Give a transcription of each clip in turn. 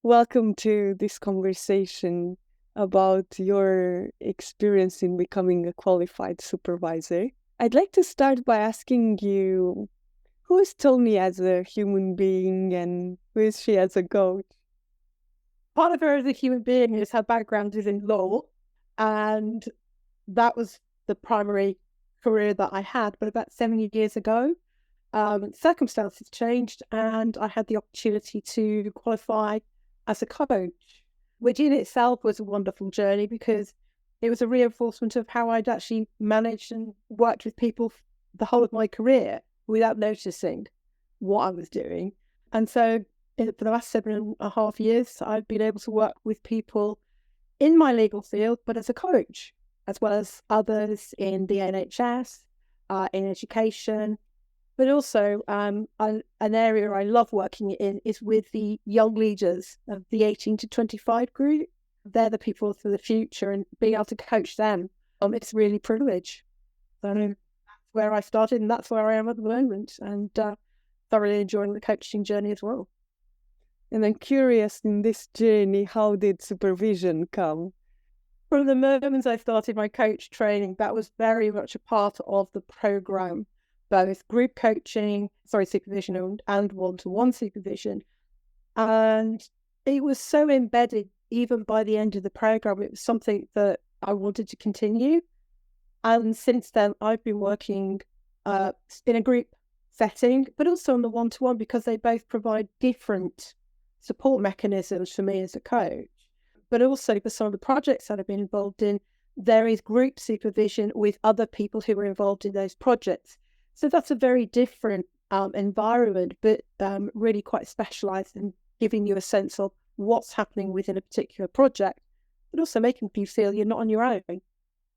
Welcome to this conversation about your experience in becoming a qualified supervisor. I'd like to start by asking you, who is Toni as a human being and who is she as a coach? Part of her as a human being is her background is in law, and that was the primary career that I had. But about 7 years ago, circumstances changed, and I had the opportunity to qualify as a coach, which in itself was a wonderful journey because it was a reinforcement of how I'd actually managed and worked with people the whole of my career without noticing what I was doing. And so for the last 7.5 years, I've been able to work with people in my legal field, but as a coach, as well as others in the NHS, in education, but also an area I love working in is with the young leaders of the 18 to 25 group. They're the people for the future, and being able to coach them, it's really a privilege. So that's where I started, and that's where I am at the moment, and thoroughly enjoying the coaching journey as well. And I'm curious, in this journey, how did supervision come? From the moment I started my coach training, that was very much a part of the program, both group coaching, supervision and one-to-one supervision. And it was so embedded, even by the end of the program, it was something that I wanted to continue. And since then, I've been working in a group setting, but also on the one-to-one, because they both provide different support mechanisms for me as a coach. But also for some of the projects that I've been involved in, there is group supervision with other people who are involved in those projects. So that's a very different environment, but really quite specialised in giving you a sense of what's happening within a particular project, but also making you feel you're not on your own.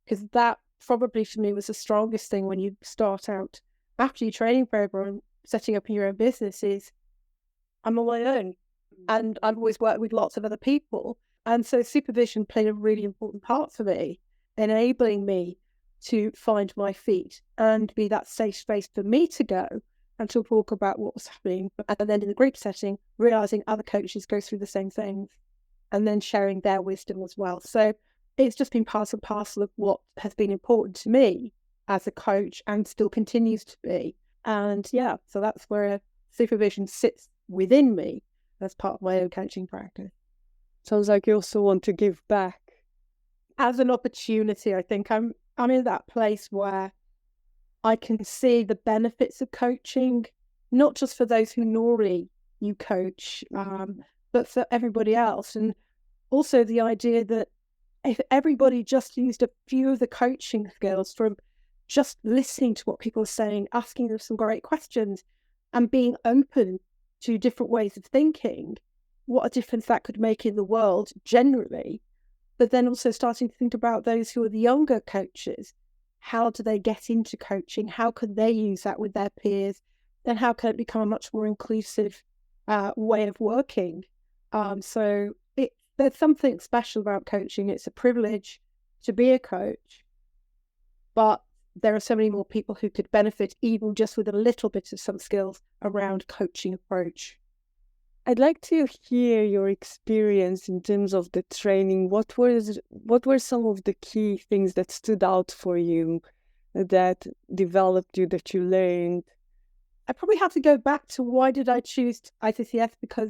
Because that probably for me was the strongest thing when you start out after your training program, setting up your own business, is I'm on my own. And I've always worked with lots of other people. And so supervision played a really important part for me, enabling me to find my feet and be that safe space for me to go and to talk about what was happening. And then in the group setting, realising other coaches go through the same things and then sharing their wisdom as well. So it's just been part and parcel of what has been important to me as a coach and still continues to be. And yeah, so that's where supervision sits within me as part of my own coaching practice. Sounds like you also want to give back. As an opportunity, I think I'm in that place where I can see the benefits of coaching, not just for those who normally you coach, but for everybody else. And also the idea that if everybody just used a few of the coaching skills from just listening to what people are saying, asking them some great questions, and being open to different ways of thinking, what a difference that could make in the world generally. But then also starting to think about those who are the younger coaches. How do they get into coaching? How can they use that with their peers? Then how can it become a much more inclusive way of working? So there's something special about coaching. It's a privilege to be a coach, but there are so many more people who could benefit even just with a little bit of some skills around coaching approach. I'd like to hear your experience in terms of the training. What were some of the key things that stood out for you, that developed you, that you learned? I probably have to go back to why did I choose ICCS, because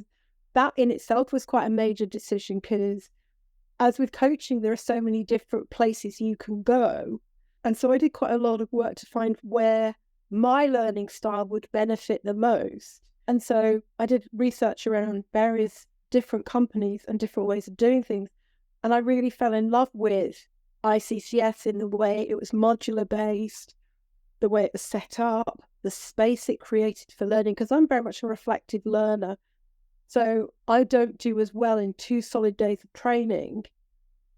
that in itself was quite a major decision, because as with coaching, there are so many different places you can go. And so I did quite a lot of work to find where my learning style would benefit the most. And so I did research around various different companies and different ways of doing things. And I really fell in love with ICCS in the way it was modular based, the way it was set up, the space it created for learning, because I'm very much a reflective learner. So I don't do as well in 2 solid days of training.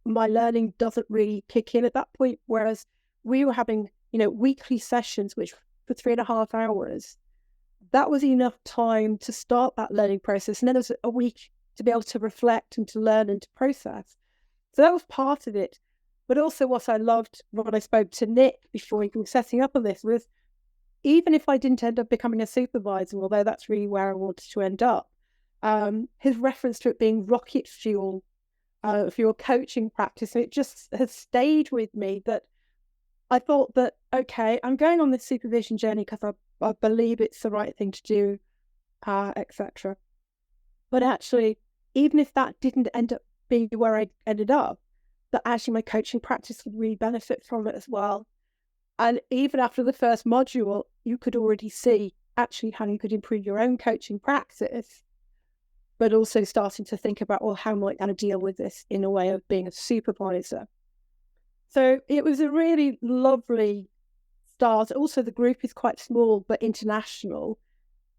My learning doesn't really kick in at that point. Whereas we were having, weekly sessions, which for 3.5 hours, that was enough time to start that learning process. And then there was a week to be able to reflect and to learn and to process. So that was part of it. But also what I loved when I spoke to Nick before even setting up on this was, even if I didn't end up becoming a supervisor, although that's really where I wanted to end up, his reference to it being rocket fuel for your coaching practice. And it just has stayed with me that I thought that, okay, I'm going on this supervision journey because I believe it's the right thing to do, etc. But actually, even if that didn't end up being where I ended up, that actually my coaching practice would really benefit from it as well. And even after the first module, you could already see actually how you could improve your own coaching practice, but also starting to think about, well, how am I going to deal with this in a way of being a supervisor? So it was a really lovely start. Also, the group is quite small, but international.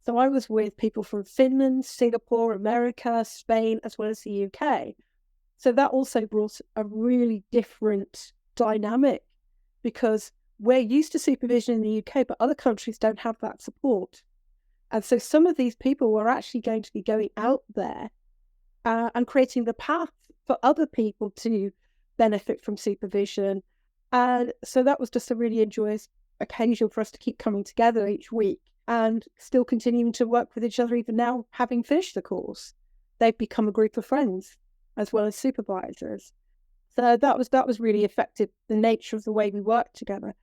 So I was with people from Finland, Singapore, America, Spain, as well as the UK. So that also brought a really different dynamic, because we're used to supervision in the UK, but other countries don't have that support. And so some of these people were actually going to be going out there and creating the path for other people to benefit from supervision. And so that was just a really joyous occasion for us to keep coming together each week and still continuing to work with each other, even now having finished the course. They've become a group of friends as well as supervisors. So that was really effective, the nature of the way we worked together.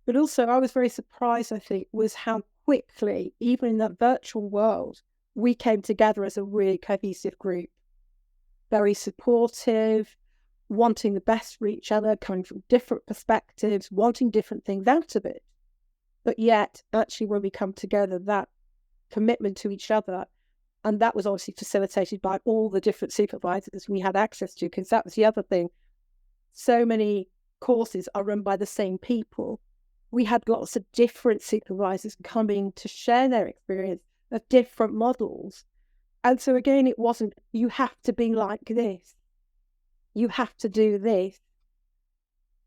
But also I was very surprised, I think, was how quickly, even in that virtual world, we came together as a really cohesive group. Very supportive, wanting the best for each other, coming from different perspectives, wanting different things out of it. But yet, actually, when we come together, that commitment to each other, and that was obviously facilitated by all the different supervisors we had access to, because that was the other thing. So many courses are run by the same people. We had lots of different supervisors coming to share their experience of different models. And so again, it wasn't, you have to be like this. You have to do this.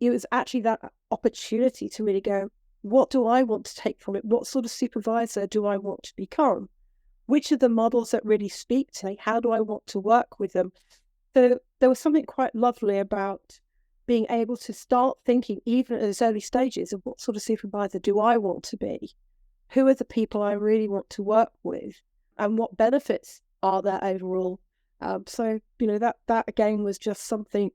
It was actually that opportunity to really go, what do I want to take from it? What sort of supervisor do I want to become? Which are the models that really speak to me? How do I want to work with them? So there was something quite lovely about being able to start thinking, even at those early stages, of what sort of supervisor do I want to be? Who are the people I really want to work with? And what benefits are there overall? So, that again was just something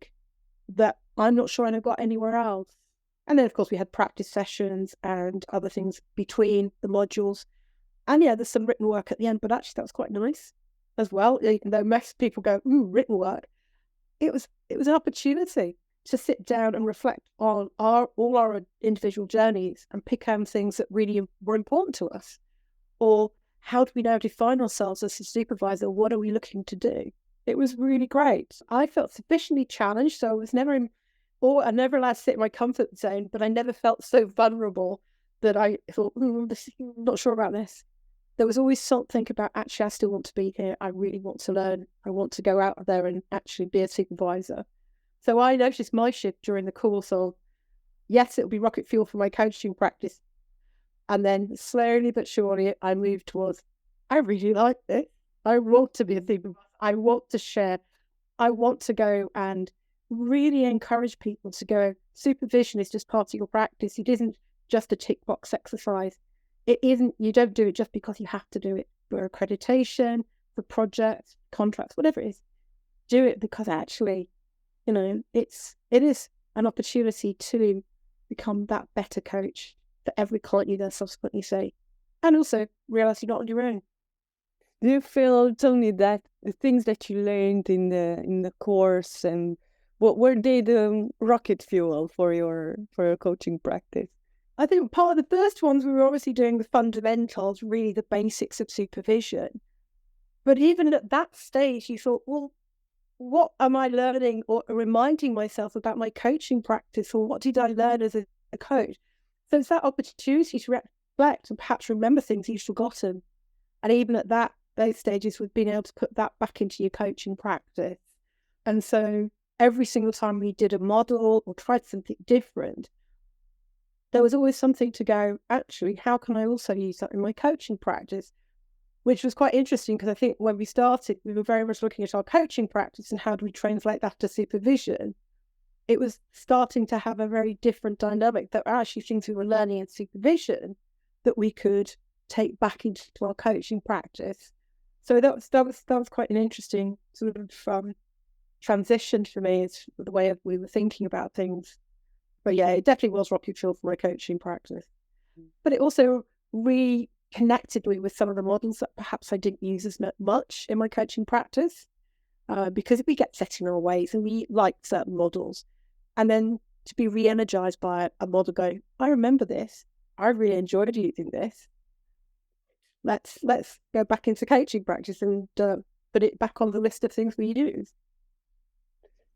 that I'm not sure I got anywhere else. And then, of course, we had practice sessions and other things between the modules. And yeah, there's some written work at the end, but actually that was quite nice as well. Even though most people go, written work, it was an opportunity to sit down and reflect on all our individual journeys and pick out things that really were important to us. Or how do we now define ourselves as a supervisor? What are we looking to do? It was really great. I felt sufficiently challenged, so I was never I never allowed to sit in my comfort zone, but I never felt so vulnerable that I thought, I'm not sure about this. There was always something about, actually, I still want to be here. I really want to learn. I want to go out there and actually be a supervisor. So I noticed my shift during the course of, yes, it'll be rocket fuel for my coaching practice. And then slowly but surely, I moved towards, I really like this. I want to be a supervisor. I want to share. I want to go and really encourage people to go, supervision is just part of your practice. It isn't just a tick box exercise. It isn't, you don't do it just because you have to do it for accreditation, for projects, contracts, whatever it is. Do it because actually, it is an opportunity to become that better coach for every client you then subsequently see. And also realize you're not on your own. Do you feel, Toni, that the things that you learned in the course, and what were they the rocket fuel for your coaching practice? I think part of the first ones, we were obviously doing the fundamentals, really the basics of supervision. But even at that stage, you thought, well, what am I learning or reminding myself about my coaching practice, or what did I learn as a coach? So it's that opportunity to reflect and perhaps remember things you've forgotten. And even at those stages, we've been able to put that back into your coaching practice. And so every single time we did a model or tried something different, there was always something to go, actually, how can I also use that in my coaching practice? Which was quite interesting, because I think when we started, we were very much looking at our coaching practice and how do we translate that to supervision. It was starting to have a very different dynamic, that were actually things we were learning in supervision that we could take back into our coaching practice. So that was quite an interesting sort of transition for me. It's the way we were thinking about things. But yeah, it definitely was rocky fuel for my coaching practice. But it also reconnected me with some of the models that perhaps I didn't use as much in my coaching practice, because we get set in our ways and we like certain models. And then to be re-energized by a model going, I remember this. I really enjoyed using this. Let's go back into coaching practice and put it back on the list of things we use.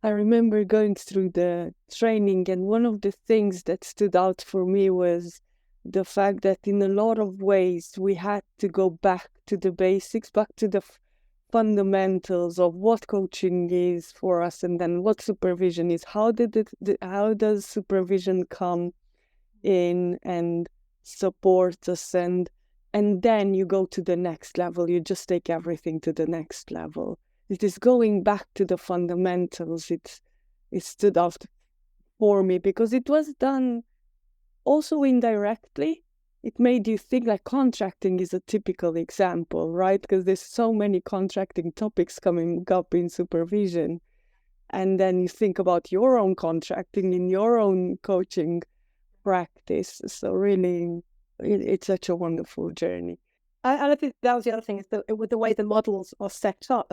I remember going through the training, and one of the things that stood out for me was the fact that in a lot of ways we had to go back to the basics, back to the fundamentals of what coaching is for us, and then what supervision is. How does supervision come in and support us, and then you go to the next level. You just take everything to the next level. It is going back to the fundamentals. It stood out for me because it was done also indirectly. It made you think, like contracting is a typical example, right? Because there's so many contracting topics coming up in supervision. And then you think about your own contracting in your own coaching practice. So really, it's such a wonderful journey. And I think that was the other thing, is that with the way the modules are set up,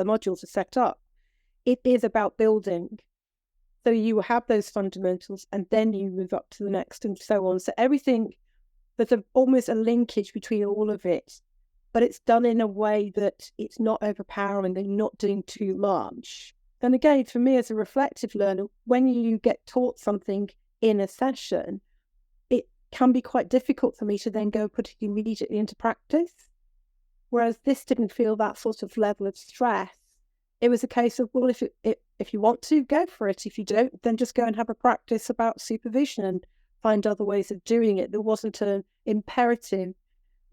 it is about building. So you have those fundamentals and then you move up to the next and so on. So everything, there's almost a linkage between all of it, but it's done in a way that it's not overpowering and not doing too much. And again, for me as a reflective learner, when you get taught something in a session, it can be quite difficult for me to then go put it immediately into practice. Whereas this didn't feel that sort of level of stress. It was a case of, well, if you want to, go for it. If you don't, then just go and have a practice about supervision and find other ways of doing it. There wasn't an imperative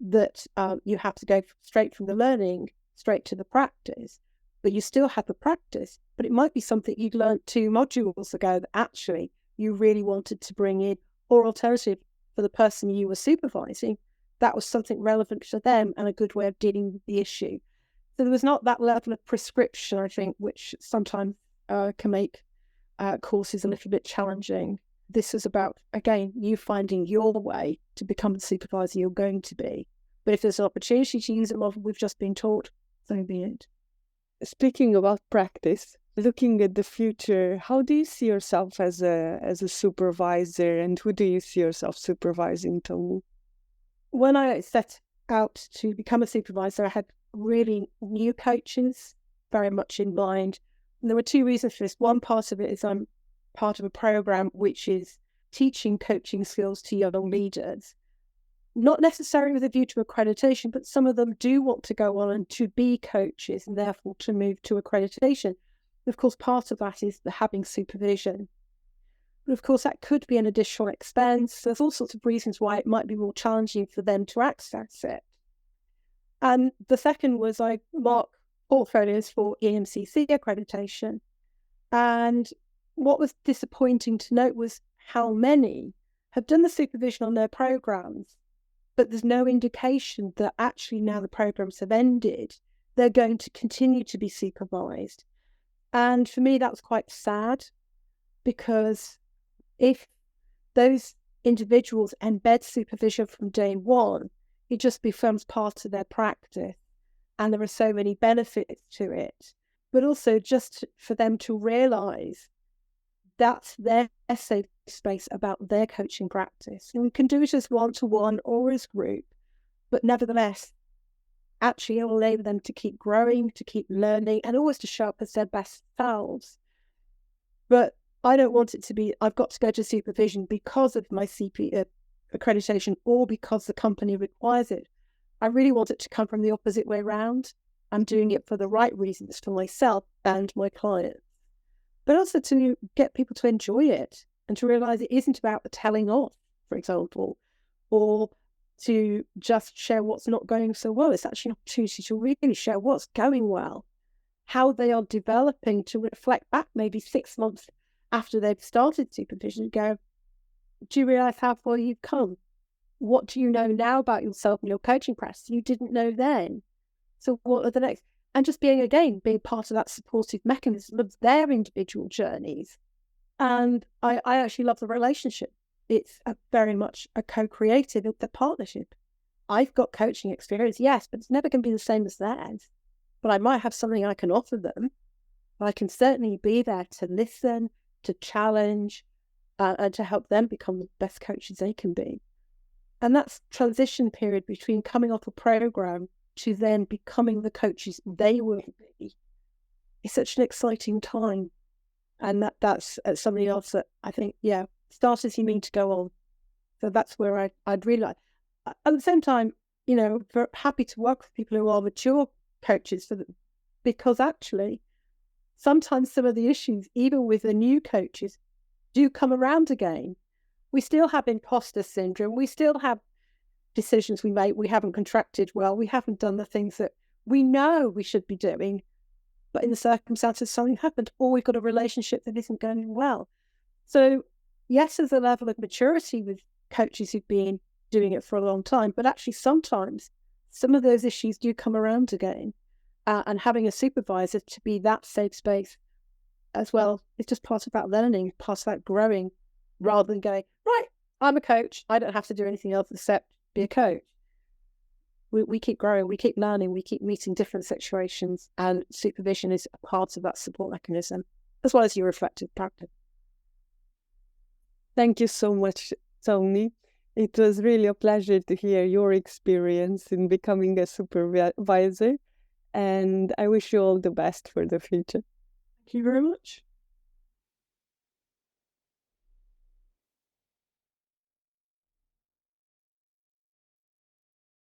that you have to go straight from the learning straight to the practice, but you still have the practice. But it might be something you'd learned 2 modules ago that actually you really wanted to bring in, or alternative for the person you were supervising, that was something relevant for them and a good way of dealing with the issue. So there was not that level of prescription, I think, which sometimes can make courses a little bit challenging. This is about, again, you finding your way to become the supervisor you're going to be. But if there's an opportunity to use a model we've just been taught, so be it. Speaking about practice, looking at the future, how do you see yourself as a supervisor, and who do you see yourself supervising, Toni? When I set out to become a supervisor, I had really new coaches very much in mind. And there were 2 reasons for this. One part of it is I'm part of a program which is teaching coaching skills to young leaders, not necessarily with a view to accreditation, but some of them do want to go on and to be coaches and therefore to move to accreditation. And of course, part of that is the having supervision. But of course, that could be an additional expense. There's all sorts of reasons why it might be more challenging for them to access it. And the second was I mark portfolios for EMCC accreditation. And what was disappointing to note was how many have done the supervision on their programs, but there's no indication that actually now the programs have ended, they're going to continue to be supervised. And for me, that was quite sad, because if those individuals embed supervision from day one, it just becomes part of their practice. And there are so many benefits to it. But also just for them to realise that's their safe space about their coaching practice. And we can do it as one-to-one or as group, but nevertheless, actually it will enable them to keep growing, to keep learning, and always to show up as their best selves. But I don't want it to be, I've got to go to supervision because of my CP accreditation or because the company requires it. I really want it to come from the opposite way around. I'm doing it for the right reasons for myself and my clients, but also to get people to enjoy it and to realise it isn't about the telling off, for example, or to just share what's not going so well. It's actually an opportunity to really share what's going well, how they are developing, to reflect back maybe 6 months after they've started supervision and go, do you realise how far you've come? What do you know now about yourself and your coaching practice you didn't know then? So what are the next? And just being part of that supportive mechanism of their individual journeys. And I actually love the relationship. It's very much a co-creative of the partnership. I've got coaching experience, yes, but it's never going to be the same as theirs. But I might have something I can offer them. I can certainly be there to listen, to challenge, and to help them become the best coaches they can be. And that's transition period between coming off a program to then becoming the coaches they will be. It's such an exciting time. And that's something else that I think, start as you mean to go on. So that's where I'd really like. At the same time, happy to work with people who are mature coaches because actually, sometimes some of the issues, even with the new coaches, do come around again. We still have imposter syndrome. We still have decisions we make. We haven't contracted well. We haven't done the things that we know we should be doing. But in the circumstances, something happened, or we've got a relationship that isn't going well. So, yes, there's a level of maturity with coaches who've been doing it for a long time. But actually, sometimes some of those issues do come around again. And having a supervisor to be that safe space as well is just part of that learning, part of that growing, rather than going, right, I'm a coach. I don't have to do anything else except be a coach. We keep growing, we keep learning, we keep meeting different situations, and supervision is a part of that support mechanism, as well as your reflective practice. Thank you so much, Toni. It was really a pleasure to hear your experience in becoming a supervisor, and I wish you all the best for the future. Thank you very much.